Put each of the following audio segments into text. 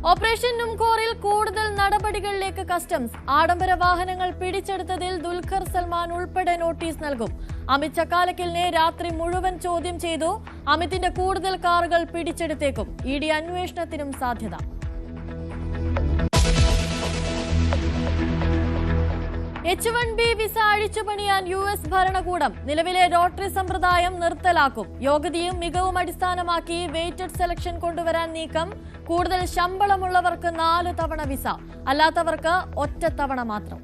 Operation നുംകോറിൽ കൂടുതൽ നടപടികളിലേക്ക് customs. ആഡംബര വാഹനങ്ങൾ പിടിച്ചെടുത്തതിൽ ദുൽഖർ സൽമാൻ ഉൾപ്പെടെ നോട്ടീസ് നൽകും. അമിത് ചക്കാലക്കലിനെ രാത്രി മുഴുവൻ ചോദ്യം ചെയ്തു. അമിതിന്റെ കൂടുതൽ കാറുകൾ പിടിച്ചെടുത്തേക്കും. ഇ ഡി അന്വേഷണത്തിനും സാധ്യത. H-1B വിസ അഴിച്ചുപണിയാൻ US ഭരണകൂടം. നിലവിലെ ലോട്ടറി സമ്പ്രദായം നിർത്തലാക്കും. യോഗ്യതയും മികവും അടിസ്ഥാനമാക്കി വെയ്റ്റഡ് സെലക്ഷൻ കൊണ്ടുവരാൻ നീക്കം. കൂടുതൽ ശമ്പളമുള്ളവർക്ക് 4 തവണ വിസ, അല്ലാത്തവർക്ക് ഒറ്റത്തവണ മാത്രം.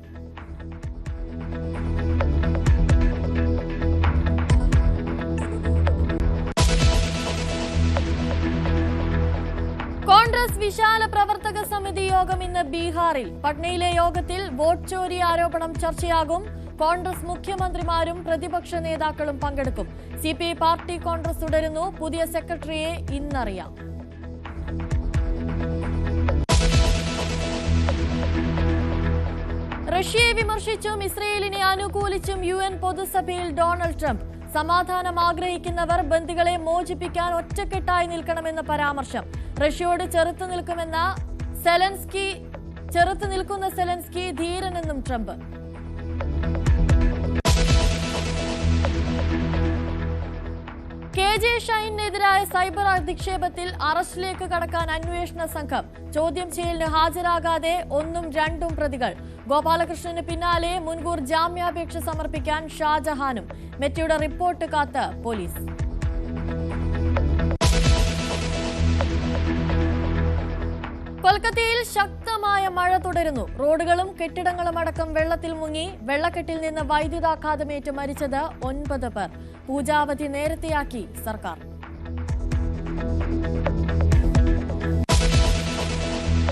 കോൺഗ്രസ് വിശാല പ്രവർത്തക സമിതി യോഗം ഇന്ന് ബീഹാറിൽ. പട്നയിലെ യോഗത്തിൽ വോട്ട് ചോരി ആരോപണം ചർച്ചയാകും. കോൺഗ്രസ് മുഖ്യമന്ത്രിമാരും പ്രതിപക്ഷ നേതാക്കളും പങ്കെടുക്കും. CPI പാർട്ടി കോൺഗ്രസ് തുടരുന്നു. പുതിയ സെക്രട്ടറിയെ ഇന്നറിയാം. റഷ്യയെ വിമർശിച്ചും ഇസ്രയേലിനെ അനുകൂലിച്ചും UN പൊതുസഭയിൽ ഡൊണാൾഡ് ട്രംപ്. സമാധാനം ആഗ്രഹിക്കുന്നവർ ബന്ദികളെ മോചിപ്പിക്കാൻ ഒറ്റക്കെട്ടായി നിൽക്കണമെന്ന പരാമർശം. റഷ്യയോട് ചെറുത്തു നിൽക്കുന്ന സെലൻസ്കി ധീരനെന്നും ട്രംപ്. KJ ഷൈനെതിരായ സൈബർ അധിക്ഷേപത്തിൽ അറസ്റ്റിലേക്ക് കടക്കാൻ അന്വേഷണ സംഘം. ചോദ്യം ചെയ്യലിന് ഹാജരാകാതെ 1ഉം 2ഉം പ്രതികൾ. ഗോപാലകൃഷ്ണന് പിന്നാലെ മുൻകൂർ ജാമ്യാപേക്ഷ സമർപ്പിക്കാൻ ഷാജഹാനും. മെറ്റയുടെ റിപ്പോർട്ട് കാത്ത് പോലീസ്. കൊൽക്കത്തയിൽ ശക്തമായ മഴ തുടരുന്നു. റോഡുകളും കെട്ടിടങ്ങളും അടക്കം വെള്ളത്തിൽ മുങ്ങി. വെള്ളക്കെട്ടിൽ നിന്ന് വൈദ്യുതാഘാതമേറ്റ് മരിച്ചത് 9 പേർ. പൂജാവധി നേരത്തെയാക്കി സർക്കാർ.